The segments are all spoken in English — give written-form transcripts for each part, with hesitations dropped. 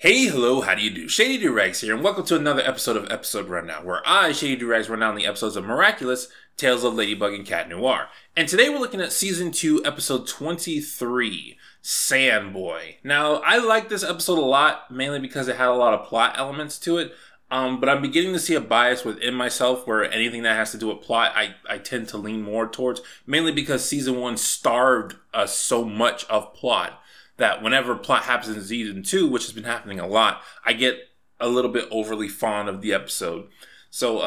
Hey, hello, how do you do? Shady Doorags here, and welcome to another episode of Episode Rundown, where I, Shady Doorags, run down the episodes of Miraculous, Tales of Ladybug, and Cat Noir. And today we're looking at Season 2, Episode 23, Sandboy. Now, I like this episode a lot, mainly because it had a lot of plot elements to it, but I'm beginning to see a bias within myself where anything that has to do with plot, I tend to lean more towards, mainly because Season 1 starved us so much of plot that whenever plot happens in Season 2, which has been happening a lot, I get a little bit overly fond of the episode. So,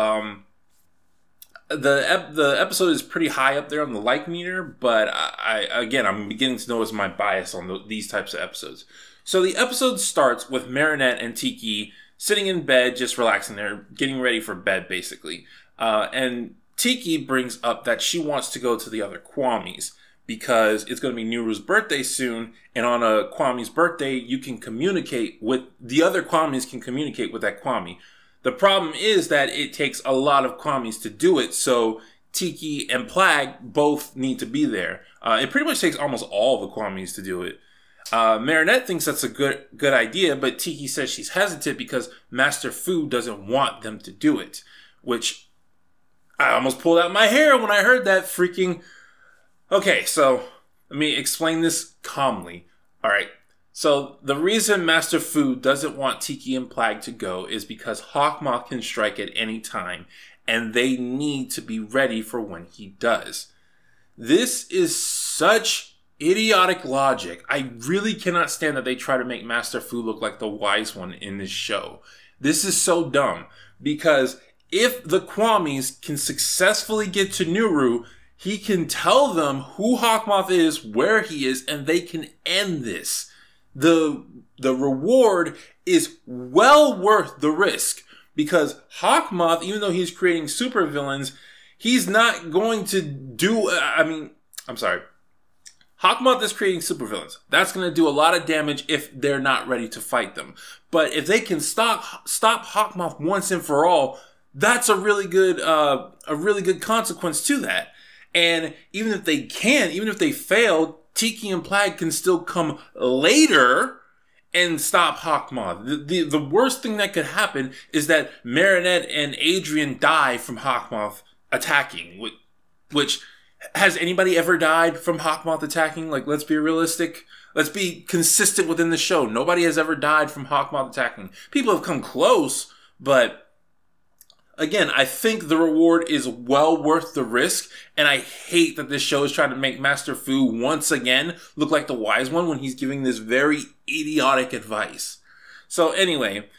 the episode is pretty high up there on the like meter, but I'm beginning to notice my bias on these types of episodes. So the episode starts with Marinette and Tiki sitting in bed, just relaxing. They're getting ready for bed, basically. And Tiki brings up that she wants to go to the other Kwamis, because it's going to be Nuru's birthday soon, and on a Kwami's birthday, you can communicate with, the other Kwamis can communicate with that Kwami. The problem is that it takes a lot of Kwamis to do it, so Tiki and Plag both need to be there. It pretty much takes almost all the Kwamis to do it. Marinette thinks that's a good idea, but Tiki says she's hesitant because Master Fu doesn't want them to do it, which I almost pulled out my hair when I heard that freaking... Okay, so let me explain this calmly. Alright, so the reason Master Fu doesn't want Tiki and Plag to go is because Hawkmoth can strike at any time, and they need to be ready for when he does. This is such idiotic logic. I really cannot stand that they try to make Master Fu look like the wise one in this show. This is so dumb, because if the Kwamis can successfully get to Nuru, he can tell them who Hawkmoth is, where he is, and they can end this. The reward is well worth the risk, because Hawkmoth, even though he's creating supervillains, he's not going to do... Hawkmoth is creating supervillains. That's going to do a lot of damage if they're not ready to fight them. But if they can stop Hawkmoth once and for all, that's a really good consequence to that. And even if they can't, even if they fail, Tiki and Plag can still come later and stop Hawkmoth. The worst thing that could happen is that Marinette and Adrian die from Hawkmoth attacking. Which, has anybody ever died from Hawkmoth attacking? Like, let's be realistic. Let's be consistent within the show. Nobody has ever died from Hawkmoth attacking. People have come close, but... Again, I think the reward is well worth the risk, and I hate that this show is trying to make Master Fu once again look like the wise one when he's giving this very idiotic advice. So anyway,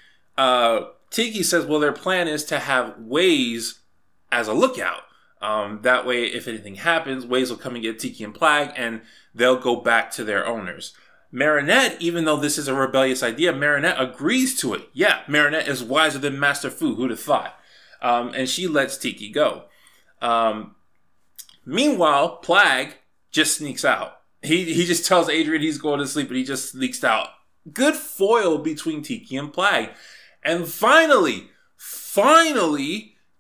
Tiki says, well, their plan is to have Waze as a lookout. That way, if anything happens, Waze will come and get Tiki and Plag, and they'll go back to their owners. Marinette, even though this is a rebellious idea, Marinette agrees to it. Yeah, Marinette is wiser than Master Fu, who'd have thought? And she lets Tiki go. Meanwhile, Plag just sneaks out. He just tells Adrian he's going to sleep, and he just sneaks out. Good foil between Tiki and Plag. And finally,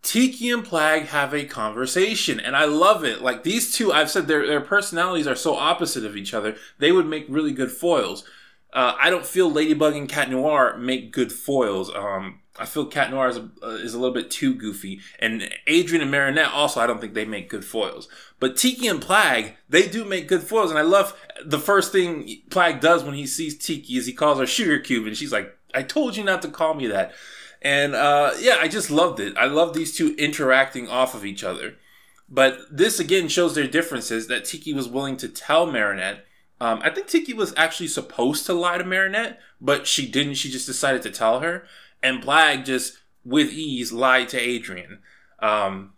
Tiki and Plag have a conversation. And I love it. Like, these two, I've said their personalities are so opposite of each other. They would make really good foils. I don't feel Ladybug and Cat Noir make good foils. I feel Cat Noir is a little bit too goofy. And Adrian and Marinette also, I don't think they make good foils. But Tiki and Plag, they do make good foils. And I love the first thing Plag does when he sees Tiki is he calls her Sugar Cube. And she's like, I told you not to call me that. And yeah, I just loved it. I love these two interacting off of each other. But this again shows their differences, that Tiki was willing to tell Marinette. I think Tiki was actually supposed to lie to Marinette, but she didn't. She just decided to tell her. And Plag just, with ease, lied to Adrian. And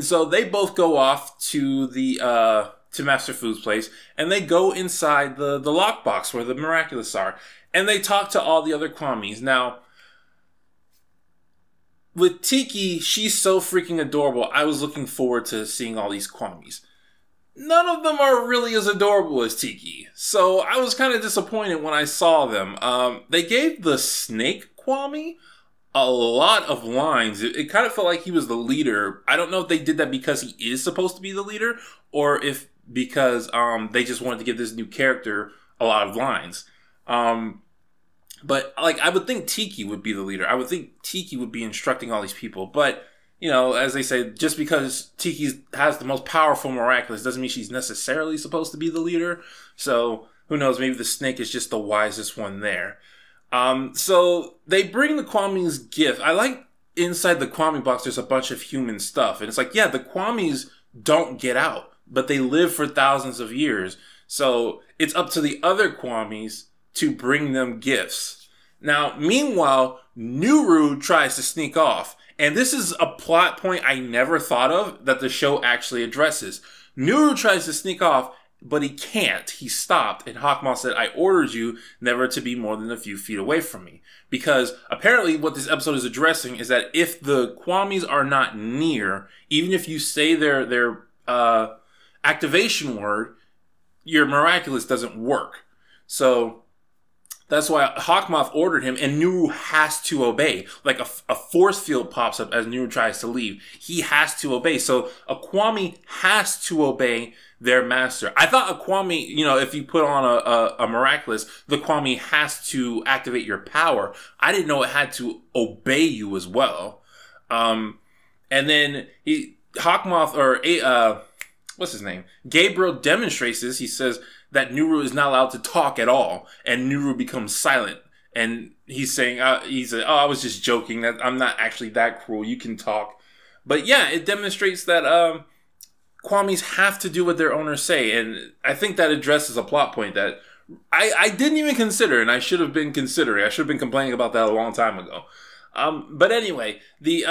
so they both go off to to Master Fu's place, and they go inside the lockbox where the Miraculous are. And they talk to all the other Kwamis. Now, with Tiki, she's so freaking adorable. I was looking forward to seeing all these Kwamis. None of them are really as adorable as Tiki. So I was kind of disappointed when I saw them. They gave the snake Kwami a lot of lines. It kind of felt like he was the leader. I don't know if they did that because he is supposed to be the leader, or if because they just wanted to give this new character a lot of lines. But, like, I would think Tiki would be the leader. I would think Tiki would be instructing all these people. But, you know, as they say, just because Tiki has the most powerful Miraculous doesn't mean she's necessarily supposed to be the leader. So, who knows? Maybe the snake is just the wisest one there. So, they bring the Kwamis gift. I like inside the Kwami box, there's a bunch of human stuff. And it's like, yeah, the Kwamis don't get out, but they live for thousands of years. So, it's up to the other Kwamis to bring them gifts. Now, meanwhile, Nuru tries to sneak off. And this is a plot point I never thought of that the show actually addresses. Nuru tries to sneak off, but he can't. He stopped. And Hawkmoth said, I ordered you never to be more than a few feet away from me. Because apparently what this episode is addressing is that if the Kwamis are not near, even if you say their activation word, your Miraculous doesn't work. So that's why Hawkmoth ordered him, and Nuru has to obey. Like a force field pops up as Nuru tries to leave. He has to obey. So a Kwami has to obey their master. I thought a Kwami, you know, if you put on a Miraculous, the Kwami has to activate your power. I didn't know it had to obey you as well. And then Hawkmoth, or what's his name? Gabriel demonstrates this. He says that Nuru is not allowed to talk at all, and Nuru becomes silent. And he's saying, oh, I was just joking. That I'm not actually that cruel. You can talk. But yeah, it demonstrates that Kwamis have to do what their owners say. And I think that addresses a plot point that I didn't even consider, and I should have been considering. I should have been complaining about that a long time ago. But anyway, the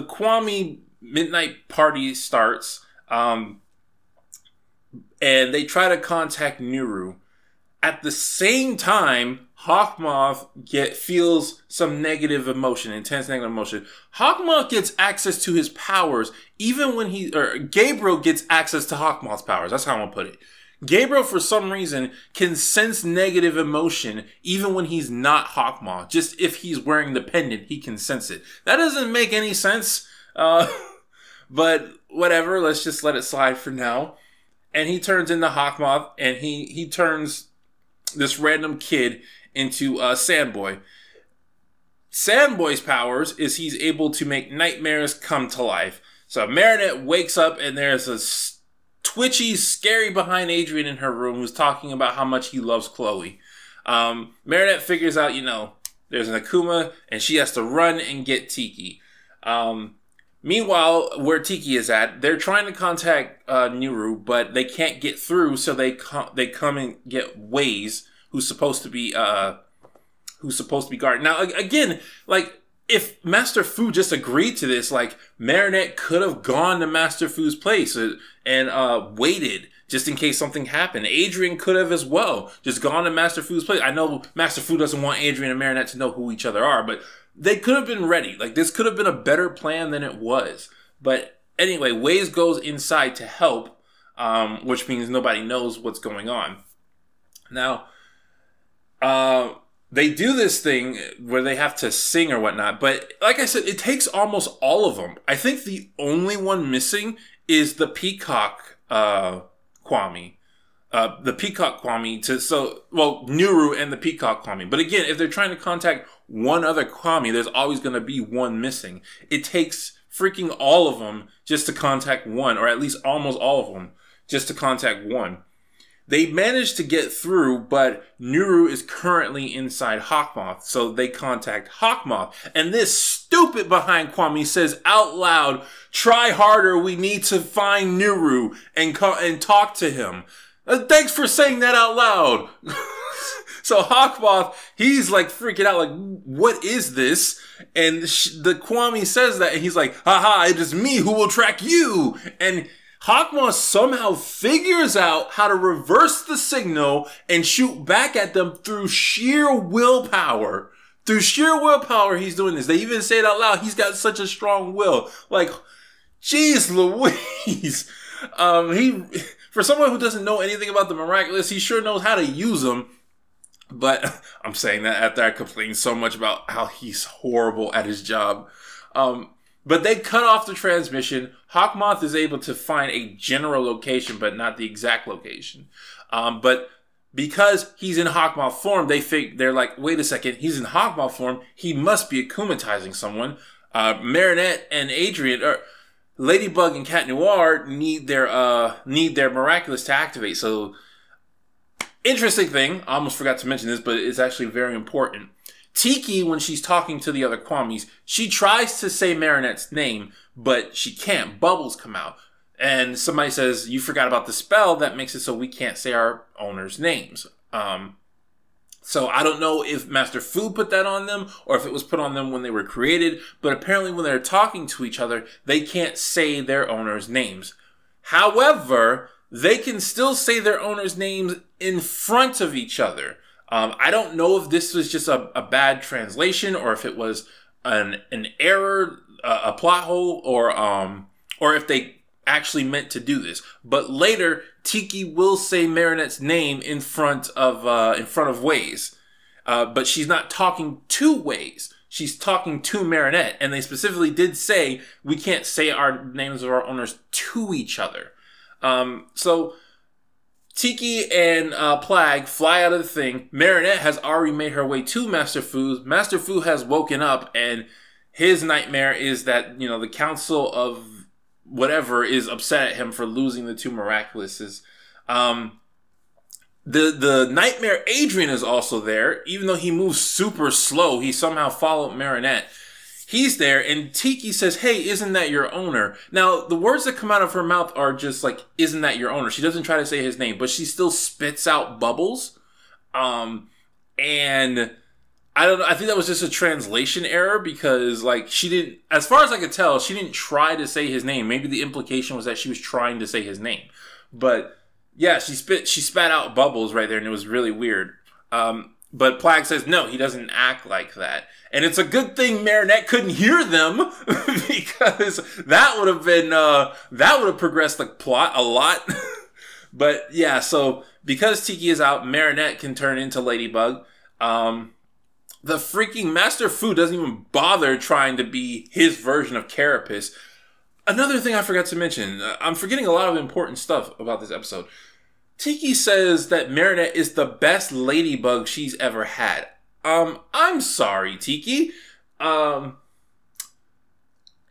Kwami midnight party starts. And they try to contact Nuru. At the same time, Hawkmoth feels some negative emotion, intense negative emotion. Hawkmoth gets access to his powers, even when Gabriel gets access to Hawkmoth's powers. That's how I'm gonna put it. Gabriel, for some reason, can sense negative emotion even when he's not Hawkmoth. Just if he's wearing the pendant, he can sense it. That doesn't make any sense. But whatever, let's just let it slide for now. And he turns into Hawkmoth, and he turns this random kid into Sandboy. Sandboy's powers is he's able to make nightmares come to life. So Marinette wakes up, and there's a twitchy, scary behind Adrian in her room who's talking about how much he loves Chloe. Marinette figures out, you know, there's an Akuma, and she has to run and get Tiki. Meanwhile, where Tiki is at, they're trying to contact Nuru, but they can't get through, so they come and get Waze, who's supposed to be guarding. Now, again, like, if Master Fu just agreed to this, like, Marinette could have gone to Master Fu's place and waited just in case something happened. Adrian could have as well just gone to Master Fu's place. I know Master Fu doesn't want Adrian and Marinette to know who each other are, but they could have been ready. Like, this could have been a better plan than it was. But anyway, Waze goes inside to help, which means nobody knows what's going on. Now, they do this thing where they have to sing or whatnot. But like I said, it takes almost all of them. I think the only one missing is the Peacock Kwami. The Peacock Kwami Nuru and the Peacock Kwami. But again, if they're trying to contact one other Kwami, there's always going to be one missing. It takes freaking all of them just to contact one, or at least almost all of them just to contact one. They managed to get through, but Nuru is currently inside Hawkmoth, so they contact Hawkmoth. And this stupid behind Kwami says out loud, "Try harder, we need to find Nuru and talk to him." Thanks for saying that out loud. So Hawkmoth, he's like freaking out, like, what is this? And the Kwami says that, and he's like, haha, it is me who will track you. And Hawkmoth somehow figures out how to reverse the signal and shoot back at them through sheer willpower. Through sheer willpower, he's doing this. They even say it out loud. He's got such a strong will. Like, jeez Louise. For someone who doesn't know anything about the Miraculous, he sure knows how to use them. But I'm saying that after I complained so much about how he's horrible at his job. But they cut off the transmission. Hawkmoth is able to find a general location, but not the exact location. But because he's in Hawkmoth form, they're like, wait a second, he's in Hawkmoth form, he must be akumatizing someone. Marinette and Adrian, or Ladybug and Cat Noir need their Miraculous to activate. So, interesting thing, I almost forgot to mention this, but it's actually very important. Tiki, when she's talking to the other Kwamis, she tries to say Marinette's name, but she can't. Bubbles come out. And somebody says, you forgot about the spell that makes it so we can't say our owners' names. So I don't know if Master Fu put that on them or if it was put on them when they were created, but apparently when they're talking to each other, they can't say their owners' names. However, they can still say their owners' names in front of each other. I don't know if this was just a bad translation or if it was an error, a plot hole, or if they actually meant to do this. But later, Tiki will say Marinette's name in front of Waze. But she's not talking to Waze. She's talking to Marinette. And they specifically did say, we can't say our names of our owners to each other. So Tiki and Plague fly out of the thing. Marinette has already made her way to Master Fu. Master Fu has woken up, and his nightmare is that, the Council of whatever is upset at him for losing the 2 Miraculouses. The nightmare Adrian is also there. Even though he moves super slow, he somehow followed Marinette. He's there, and Tiki says, hey, isn't that your owner? Now, the words that come out of her mouth are just like, isn't that your owner? She doesn't try to say his name, but she still spits out bubbles. And I don't know, I think that was just a translation error because, she didn't, as far as I could tell, she didn't try to say his name. Maybe the implication was that she was trying to say his name. But, yeah, she spat out bubbles right there, and it was really weird. But Plague says, no, he doesn't act like that. And it's a good thing Marinette couldn't hear them because that would have progressed the plot a lot. But yeah, so because Tiki is out, Marinette can turn into Ladybug. The freaking Master Fu doesn't even bother trying to be his version of Carapace. Another thing I forgot to mention, I'm forgetting a lot of important stuff about this episode. Tiki says that Marinette is the best Ladybug she's ever had. I'm sorry, Tiki.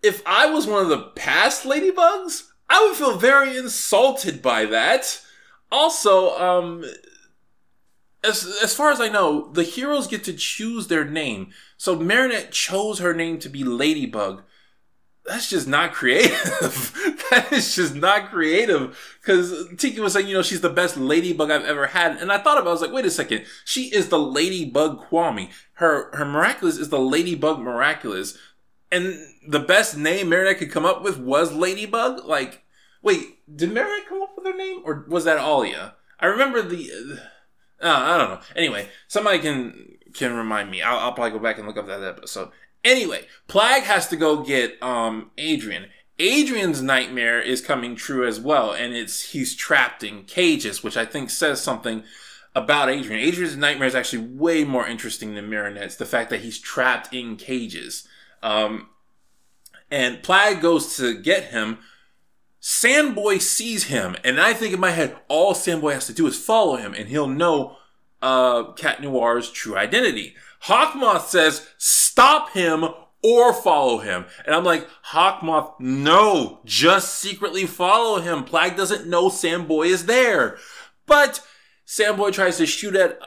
If I was one of the past Ladybugs, I would feel very insulted by that. Also, as far as I know, the heroes get to choose their name. So Marinette chose her name to be Ladybug. That's just not creative. That is just not creative. Because Tiki was saying, she's the best Ladybug I've ever had. And I thought about it, I was like, wait a second. She is the Ladybug Kwami. Her Miraculous is the Ladybug Miraculous. And the best name Marinette could come up with was Ladybug? Wait, did Marinette come up with her name? Or was that Alia? I remember I don't know. Anyway, somebody can remind me. I'll probably go back and look up that episode. Anyway, Plague has to go get Adrian. Adrian's nightmare is coming true as well, and he's trapped in cages, which I think says something about Adrian. Adrian's nightmare is actually way more interesting than Marinette's, the fact that he's trapped in cages. And Plague goes to get him. Sandboy sees him, and I think in my head, all Sandboy has to do is follow him, and he'll know Cat Noir's true identity. Hawkmoth says, stop him or follow him. And I'm like, Hawkmoth, no, just secretly follow him. Plague doesn't know Sandboy is there. But Sandboy tries to shoot at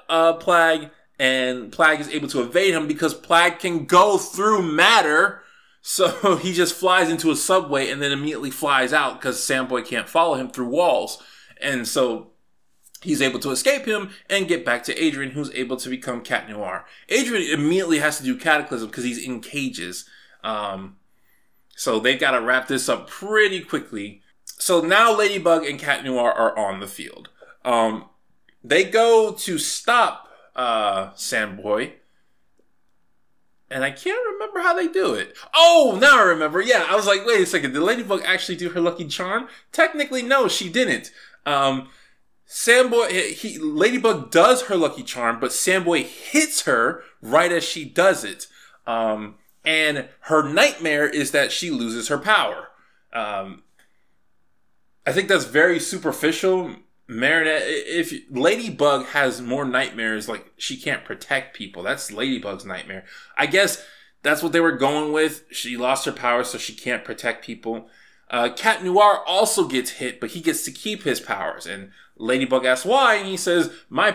Plague, and Plague is able to evade him because Plague can go through matter. So he just flies into a subway and then immediately flies out because Sandboy can't follow him through walls. And so he's able to escape him and get back to Adrian, who's able to become Cat Noir. Adrian immediately has to do Cataclysm because he's in cages. So they've got to wrap this up pretty quickly. So now Ladybug and Cat Noir are on the field. They go to stop Sandboy. And I can't remember how they do it. Oh, now I remember. Yeah, I was like, wait a second. Did Ladybug actually do her lucky charm? Technically, no, she didn't. Ladybug does her lucky charm, but Sandboy hits her right as she does it. And her nightmare is that she loses her power. I think that's very superficial. Marinette, if Ladybug has more nightmares, like she can't protect people. That's Ladybug's nightmare. I guess that's what they were going with. She lost her power, so she can't protect people. Cat Noir also gets hit, but he gets to keep his powers. And Ladybug asks why, and he says, my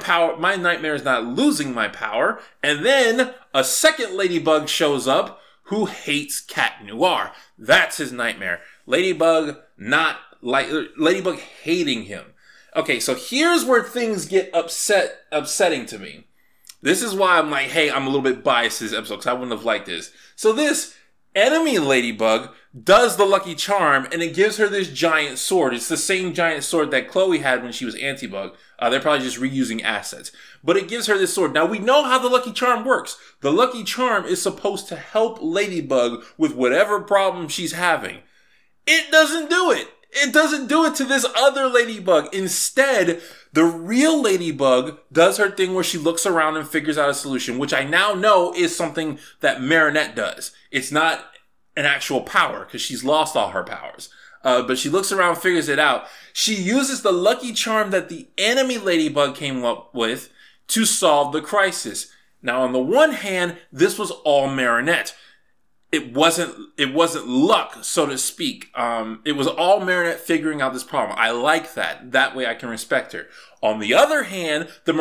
nightmare is not losing my power. And then a second Ladybug shows up who hates Cat Noir. That's his nightmare. Ladybug hating him. Okay, so here's where things get upsetting to me. This is why I'm like, hey, I'm a little bit biased this episode because I wouldn't have liked this. So this enemy Ladybug does the Lucky Charm, and it gives her this giant sword. It's the same giant sword that Chloe had when she was Antibug. They're probably just reusing assets. But it gives her this sword. Now, we know how the Lucky Charm works. The Lucky Charm is supposed to help Ladybug with whatever problem she's having. It doesn't do it. It doesn't do it to this other Ladybug. Instead, the real Ladybug does her thing where she looks around and figures out a solution, which I now know is something that Marinette does. It's not an actual power because she's lost all her powers. But she looks around, figures it out. She uses the Lucky Charm that the enemy Ladybug came up with to solve the crisis. Now, on the one hand, this was all Marinette. It wasn't luck, so to speak. It was all Marinette figuring out this problem. I like that. That way I can respect her. On the other hand, the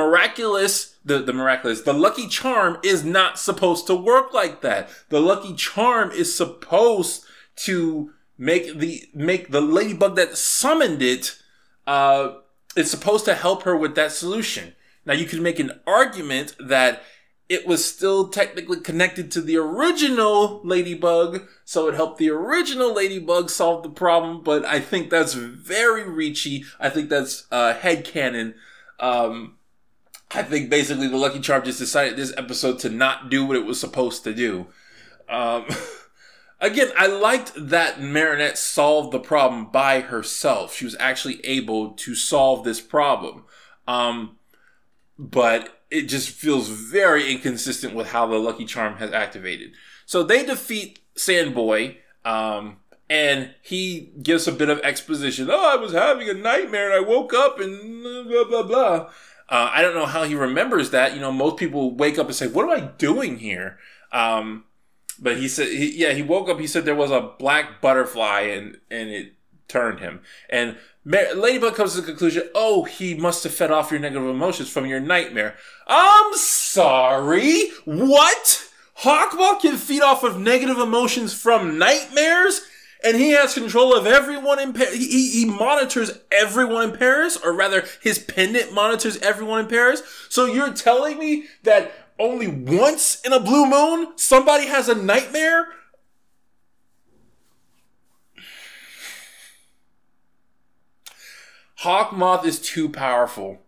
Lucky Charm is not supposed to work like that. The Lucky Charm is supposed to make the Ladybug that summoned it, it's supposed to help her with that solution. Now, you could make an argument that it was still technically connected to the original Ladybug, so it helped the original Ladybug solve the problem, but I think that's very reachy. I think that's headcanon. I think basically the Lucky Charm just decided this episode to not do what it was supposed to do. Again, I liked that Marinette solved the problem by herself. She was actually able to solve this problem. But it just feels very inconsistent with how the Lucky Charm has activated. So they defeat Sandboy, and he gives a bit of exposition. Oh, I was having a nightmare and I woke up and blah, blah, blah. I don't know how he remembers that. You know, most people wake up and say, what am I doing here? But he said, he woke up, he said there was a black butterfly and it turned him. And Ladybug comes to the conclusion, oh, he must have fed off your negative emotions from your nightmare. I'm sorry? What? Hawkmoth can feed off of negative emotions from nightmares? And he has control of everyone in Paris. He monitors everyone in Paris, or rather, his pendant monitors everyone in Paris. So you're telling me that only once in a blue moon, somebody has a nightmare? Hawkmoth is too powerful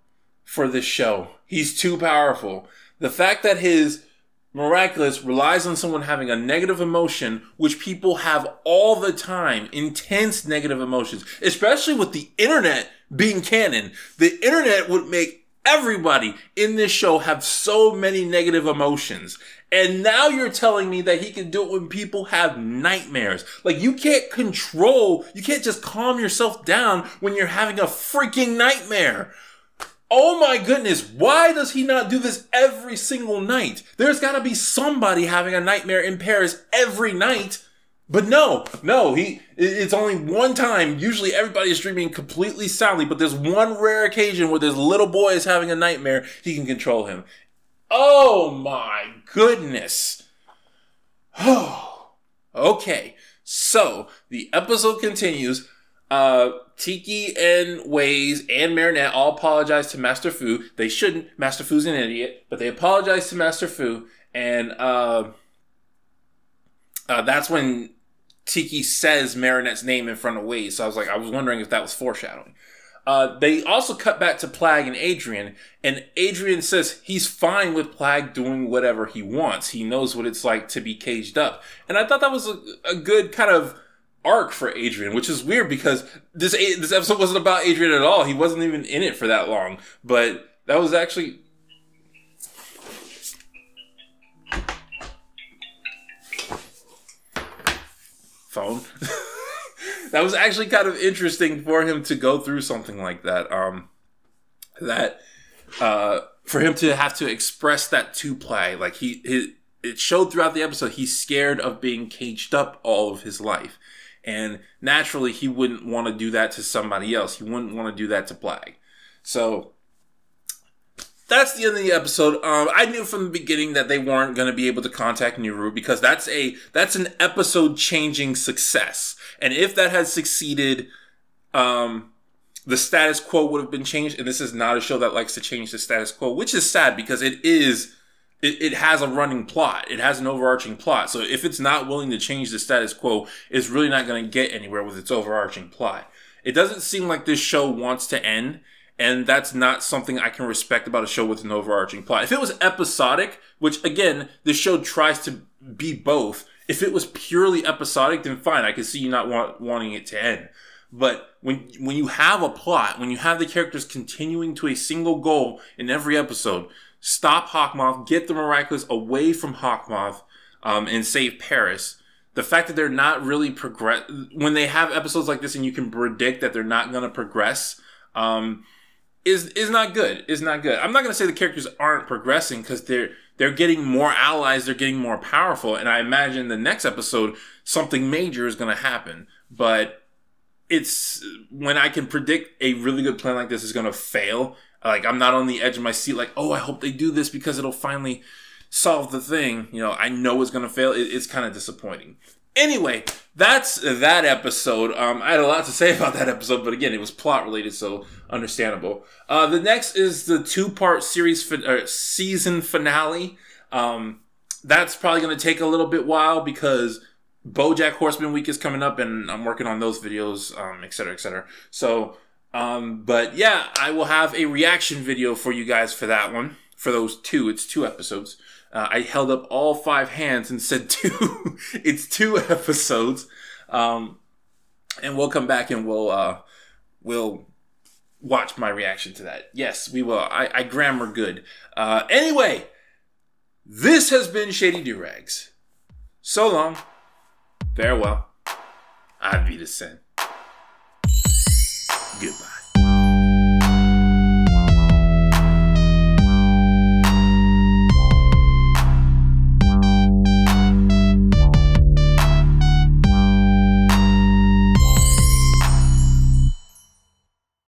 for this show. He's too powerful. The fact that his Miraculous relies on someone having a negative emotion, which people have all the time, intense negative emotions, especially with the internet being canon. The internet would make everybody in this show have so many negative emotions. And now you're telling me that he can do it when people have nightmares. Like, you can't just calm yourself down when you're having a freaking nightmare. Oh my goodness, why does he not do this every single night? There's gotta be somebody having a nightmare in Paris every night. But no, it's only one time. Usually everybody is dreaming completely soundly, but there's one rare occasion where this little boy is having a nightmare. He can control him. Oh my goodness. Oh, okay. So the episode continues. Tiki and Waze and Marinette all apologize to Master Fu. They shouldn't. Master Fu's an idiot, but they apologize to Master Fu, and that's when Tiki says Marinette's name in front of Waze. So I was wondering if that was foreshadowing. They also cut back to Plag and Adrian says he's fine with Plag doing whatever he wants. He knows what it's like to be caged up. And I thought that was a good kind of arc for Adrian, which is weird because this episode wasn't about Adrian at all. He wasn't even in it for that long. But that was actually... Phone. That was actually kind of interesting for him to go through something like that. that for him to have to express that to Plagg, like it showed throughout the episode, he's scared of being caged up all of his life. And naturally, he wouldn't want to do that to somebody else. He wouldn't want to do that to Plagg. So that's the end of the episode. I knew from the beginning that they weren't going to be able to contact Naru because that's an episode-changing success. And if that had succeeded, the status quo would have been changed. And this is not a show that likes to change the status quo, which is sad because it has a running plot. It has an overarching plot. So if it's not willing to change the status quo, it's really not going to get anywhere with its overarching plot. It doesn't seem like this show wants to end, and that's not something I can respect about a show with an overarching plot. If it was episodic, which again, this show tries to be both, if it was purely episodic, then fine. I can see you not wanting it to end. But when you have a plot, when you have the characters continuing to a single goal in every episode, stop Hawkmoth, get the Miraculous away from Hawkmoth, and save Paris. The fact that they're not really when they have episodes like this and you can predict that they're not going to progress, is not good. Is not good. I'm not going to say the characters aren't progressing because they're getting more allies, they're getting more powerful, and I imagine the next episode something major is going to happen. But it's when I can predict a really good plan like this is going to fail. Like, I'm not on the edge of my seat like, oh, I hope they do this because it'll finally solve the thing. You know, I know it's going to fail. It's kind of disappointing. Anyway, that's that episode. I had a lot to say about that episode, but again, it was plot related, so understandable. The next is the 2-part season finale. That's probably going to take a little bit while because BoJack Horseman week is coming up and I'm working on those videos, et cetera, et cetera. So, but yeah, I will have a reaction video for you guys for that one. For those it's 2 episodes. I held up all 5 hands and said 2. It's 2 episodes. And we'll come back and we'll watch my reaction to that. Yes, we will. I grammar good. Anyway, this has been Shady Doorags. So long. Farewell. Auf Wiedersehen. Goodbye.